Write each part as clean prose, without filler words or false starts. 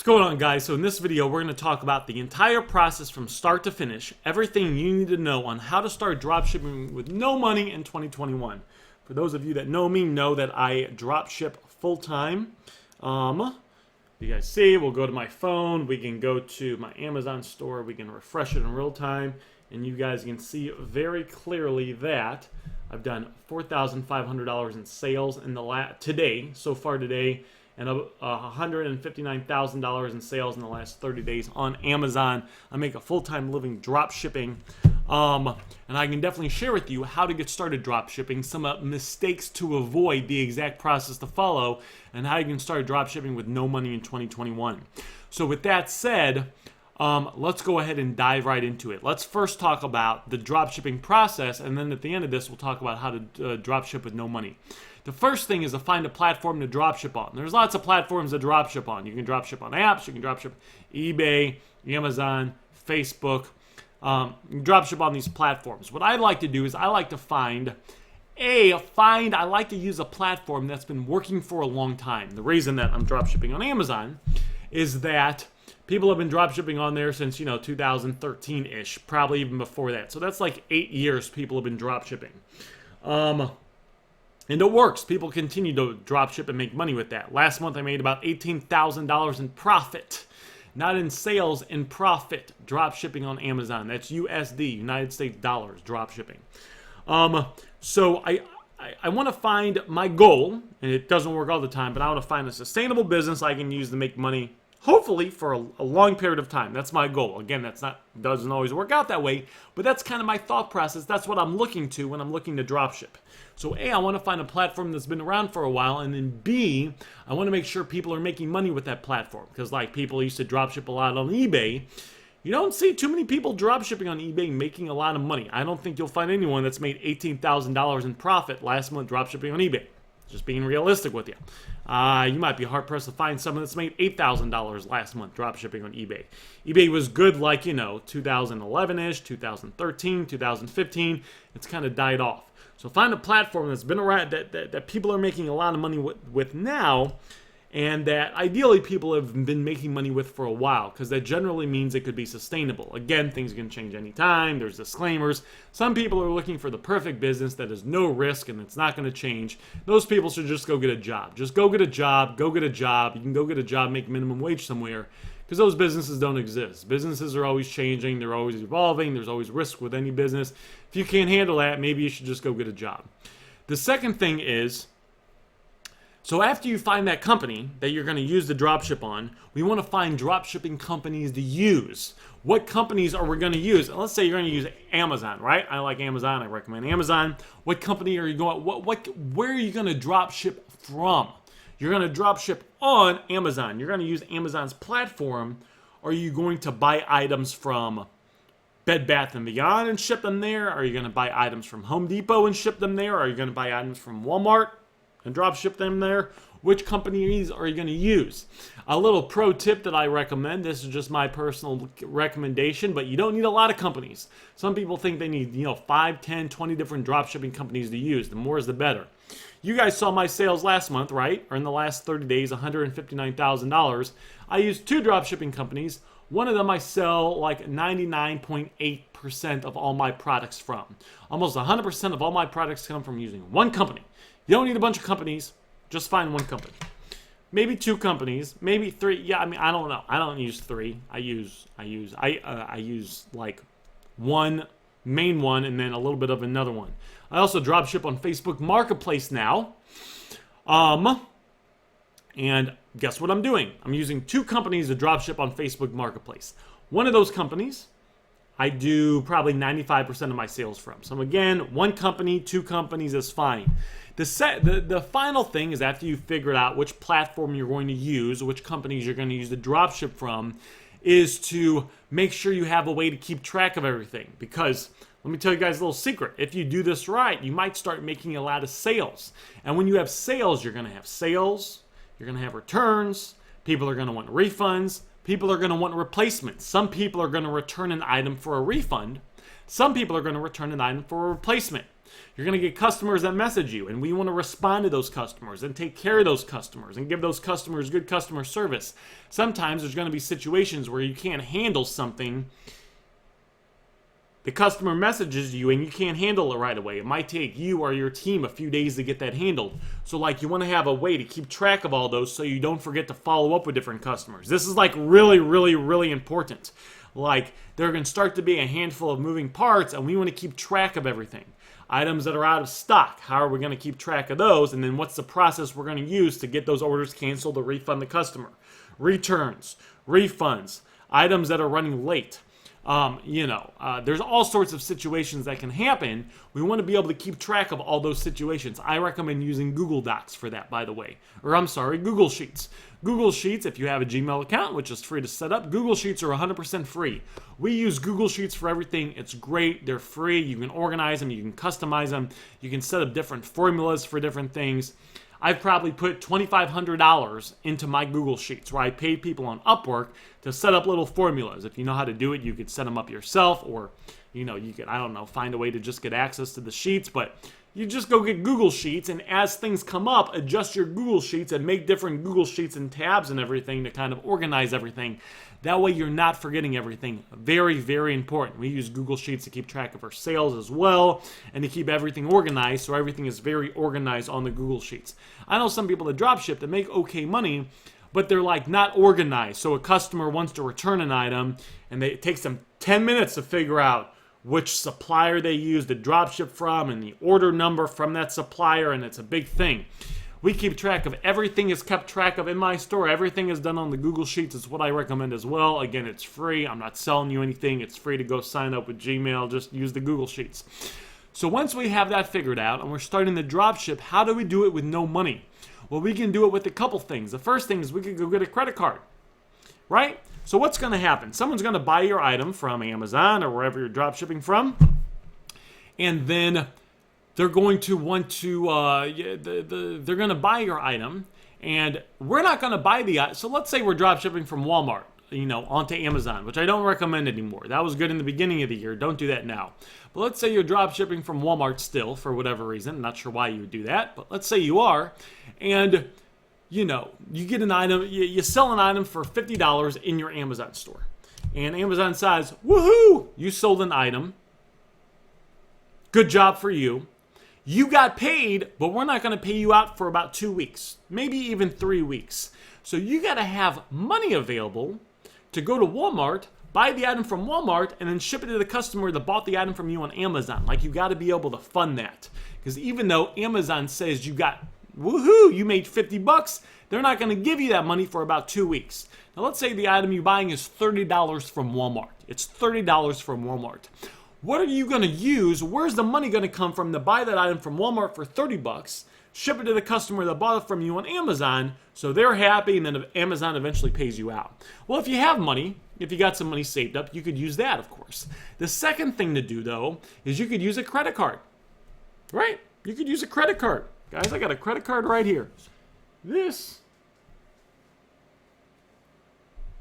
What's going on, guys? So in this video, we're going to talk about the entire process from start to finish, everything you need to know on how to start dropshipping with no money in 2021. For those of you that know me, know that I dropship full-time. You guys see, we'll go to my phone, we can go to my Amazon store, we can refresh it in real time, and you guys can see very clearly that I've done $4,500 in sales in today, so far today, and $159,000 in sales in the last 30 days on Amazon. I make a full-time living drop shipping, and I can definitely share with you how to get started drop shipping, some mistakes to avoid, the exact process to follow, and how you can start drop shipping with no money in 2021. So with that said, let's go ahead and dive right into it. Let's first talk about the drop shipping process, and then at the end of this, we'll talk about how to drop ship with no money. The first thing is to find a platform to dropship on. There's lots of platforms to dropship on. You can dropship on apps, you can dropship eBay, Amazon, Facebook. You can dropship on these platforms. What I like to do is I like to I like to use a platform that's been working for a long time. The reason that I'm dropshipping on Amazon is that people have been dropshipping on there since, 2013-ish, probably even before that. So that's like 8 years people have been dropshipping. And it works. People continue to dropship and make money with that. Last month I made about $18,000 in profit. Not in sales, in profit. Dropshipping on Amazon. That's USD, United States dollars, dropshipping. So I want to find my goal, and it doesn't work all the time, but I want to find a sustainable business I can use to make money, hopefully for a long period of time. That's my goal. Again, doesn't always work out that way, but that's kind of my thought process. That's what I'm looking to when I'm looking to dropship. So A, I want to find a platform that's been around for a while, and then B, I want to make sure people are making money with that platform. Because like people used to dropship a lot on eBay, you don't see too many people dropshipping on eBay making a lot of money. I don't think you'll find anyone that's made $18,000 in profit last month dropshipping on eBay. Just being realistic with you. You might be hard-pressed to find someone that's made $8,000 last month dropshipping on eBay. eBay was good like, 2011-ish, 2013, 2015. It's kind of died off. So find a platform that's been around, that people are making a lot of money with now, and that ideally people have been making money with for a while, because that generally means it could be sustainable. Again, things can change anytime. There's disclaimers. Some people are looking for the perfect business that is no risk and it's not going to change. Those people should just go get a job. Just go get a job. Go get a job. You can go get a job, make minimum wage somewhere, because those businesses don't exist. Businesses are always changing. They're always evolving. There's always risk with any business. If you can't handle that, maybe you should just go get a job. The second thing is, so after you find that company that you're going to use the dropship on, we want to find dropshipping companies to use. What companies are we going to use? Let's say you're going to use Amazon, right? I like Amazon. I recommend Amazon. What company are you going? Where are you going to dropship from? You're going to dropship on Amazon. You're going to use Amazon's platform. Are you going to buy items from Bed Bath & Beyond and ship them there? Are you going to buy items from Home Depot and ship them there? Are you going to buy items from Walmart and drop ship them there? Which companies are you going to use? A little pro tip that I recommend, this is just my personal recommendation, but you don't need a lot of companies. Some people think they need 5, 10, 20 different drop shipping companies to use. The more is the better. You guys saw my sales last month, right? Or in the last 30 days, $159,000. I used 2 drop shipping companies. One of them I sell like 99.8% of all my products from. Almost 100% of all my products come from using one company. You don't need a bunch of companies. Just find one company. Maybe 2 companies. Maybe 3. Yeah, I don't know. I don't use 3. I use like one main one and then a little bit of another one. I also drop ship on Facebook Marketplace now. And guess what I'm doing? I'm using 2 companies to drop ship on Facebook Marketplace. One of those companies I do probably 95% of my sales from. So again, 1 company, 2 companies is fine. The final thing is, after you figured out which platform you're going to use, which companies you're going to use to dropship from, is to make sure you have a way to keep track of everything. Because let me tell you guys a little secret. If you do this right, you might start making a lot of sales. And when you have sales, you're going to have sales, you're going to have returns, people are going to want refunds, people are going to want replacements. Some people are going to return an item for a refund. Some people are going to return an item for a replacement. You're going to get customers that message you, and we want to respond to those customers and take care of those customers and give those customers good customer service. Sometimes there's going to be situations where you can't handle something. The customer messages you and you can't handle it right away. It might take you or your team a few days to get that handled. So like you want to have a way to keep track of all those so you don't forget to follow up with different customers. This is like really, really, really important. Like there are going to start to be a handful of moving parts and we want to keep track of everything. Items that are out of stock, how are we going to keep track of those? And then what's the process we're going to use to get those orders canceled or refund the customer? Returns, refunds, items that are running late. There's all sorts of situations that can happen. We want to be able to keep track of all those situations. I recommend using Google Docs for that, by the way. Google Sheets. Google Sheets, if you have a Gmail account, which is free to set up, Google Sheets are 100% free. We use Google Sheets for everything. It's great. They're free. You can organize them. You can customize them. You can set up different formulas for different things. I've probably put $2,500 into my Google Sheets where I paid people on Upwork to set up little formulas. If you know how to do it, you could set them up yourself, or you could, find a way to just get access to the sheets. But you just go get Google Sheets, and as things come up, adjust your Google Sheets and make different Google Sheets and tabs and everything to kind of organize everything. That way you're not forgetting everything. Very, very important. We use Google Sheets to keep track of our sales as well and to keep everything organized, so everything is very organized on the Google Sheets. I know some people that dropship that make okay money, but they're like not organized. So a customer wants to return an item and it takes them 10 minutes to figure out which supplier they use to dropship from and the order number from that supplier, and it's a big thing. We keep track of everything is kept track of in my store. Everything is done on the Google Sheets. It's what I recommend as well. Again, it's free. I'm not selling you anything. It's free to go sign up with Gmail. Just use the Google Sheets. So once we have that figured out and we're starting to dropship, how do we do it with no money? Well, we can do it with a couple things. The first thing is we could go get a credit card, right? So what's going to happen? Someone's going to buy your item from Amazon or wherever you're dropshipping from, and then they're going to want to, they're going to buy your item, and we're not going to buy the item. So let's say we're drop shipping from Walmart, onto Amazon, which I don't recommend anymore. That was good in the beginning of the year. Don't do that now. But let's say you're drop shipping from Walmart still for whatever reason. I'm not sure why you would do that, but let's say you are, and you get an item, you sell an item for $50 in your Amazon store, and Amazon says, woohoo, you sold an item. Good job for you. You got paid, but we're not going to pay you out for about 2 weeks, maybe even 3 weeks. So you got to have money available to go to Walmart, buy the item from Walmart, and then ship it to the customer that bought the item from you on Amazon. Like, you got to be able to fund that. Because even though Amazon says you got, woohoo, you made $50, they're not going to give you that money for about 2 weeks. Now, let's say the item you're buying is $30 from Walmart. It's $30 from Walmart. What are you going to use? Where's the money going to come from to buy that item from Walmart for $30, ship it to the customer that bought it from you on Amazon, so they're happy, and then Amazon eventually pays you out? Well, if you have money, if you got some money saved up, you could use that, of course. The second thing to do, though, is you could use a credit card, right? You could use a credit card. Guys, I got a credit card right here. This is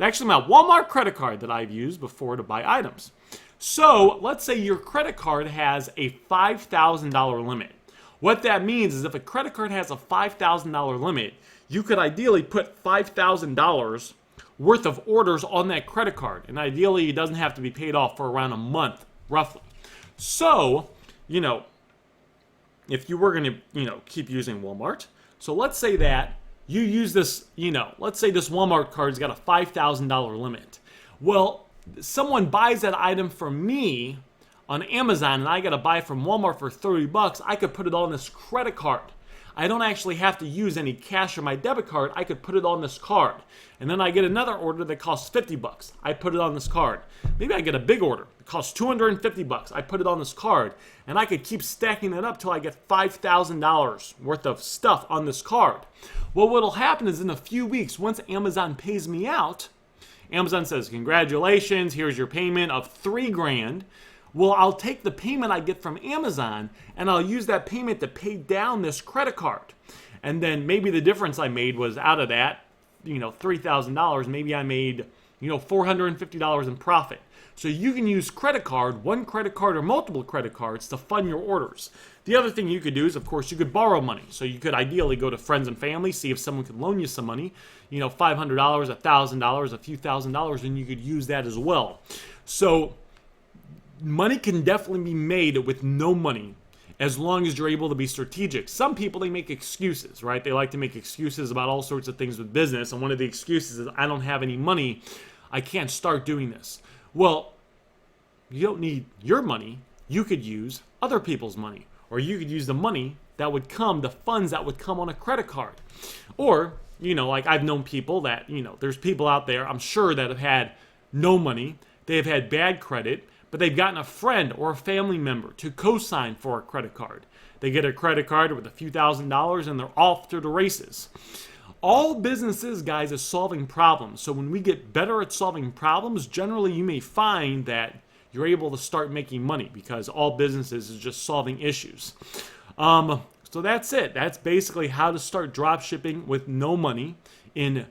actually my Walmart credit card that I've used before to buy items. So let's say your credit card has a $5,000 limit. What that means is if a credit card has a $5,000 limit, you could ideally put $5,000 worth of orders on that credit card. And ideally, it doesn't have to be paid off for around a month, roughly. So, if you were going to, keep using Walmart, so let's say that you use this, let's say this Walmart card's got a $5,000 limit. Well, someone buys that item from me on Amazon and I got to buy from Walmart for $30, I could put it on this credit card. I don't actually have to use any cash or my debit card. I could put it on this card. And then I get another order that costs $50. I put it on this card. Maybe I get a big order. It costs $250. I put it on this card. And I could keep stacking it up till I get $5,000 worth of stuff on this card. Well, what'll happen is in a few weeks, once Amazon pays me out, Amazon says, congratulations, here's your payment of $3,000. Well, I'll take the payment I get from Amazon and I'll use that payment to pay down this credit card. And then maybe the difference I made was out of that, $3,000, maybe I made $450 in profit. So you can use credit card, one credit card or multiple credit cards to fund your orders. The other thing you could do is, of course, you could borrow money. So you could ideally go to friends and family, see if someone could loan you some money, $500, $1,000, a few $1,000s, and you could use that as well. So money can definitely be made with no money as long as you're able to be strategic. Some people, they make excuses, right? They like to make excuses about all sorts of things with business, and one of the excuses is, I don't have any money, I can't start doing this. Well, you don't need your money. You could use other people's money, or you could use the money that would come, the funds that would come on a credit card. Or, like I've known people that, there's people out there, I'm sure, that have had no money, they have had bad credit, but they've gotten a friend or a family member to co-sign for a credit card. They get a credit card with a few $1,000s and they're off to the races. All businesses, guys, is solving problems. So when we get better at solving problems, generally you may find that you're able to start making money, because all businesses is just solving issues. So that's it. That's basically how to start drop shipping with no money in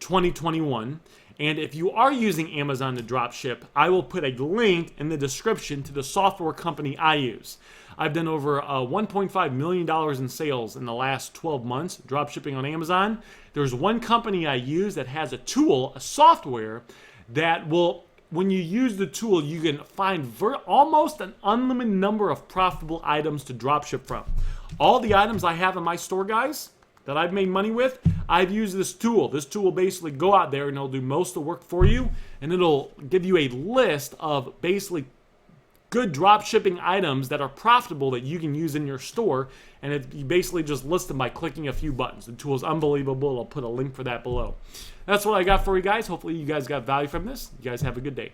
2021. And if you are using Amazon to drop ship, I will put a link in the description to the software company I use. I've done over $1.5 million in sales in the last 12 months drop shipping on Amazon. There's one company I use that has a tool, a software, that will, when you use the tool, you can find almost an unlimited number of profitable items to drop ship from. All the items I have in my store, guys, that I've made money with, I've used this tool. This tool will basically go out there and it'll do most of the work for you, and it'll give you a list of basically good drop shipping items that are profitable that you can use in your store, and you basically just list them by clicking a few buttons. The tool is unbelievable. I'll put a link for that below. That's what I got for you guys. Hopefully you guys got value from this. You guys have a good day.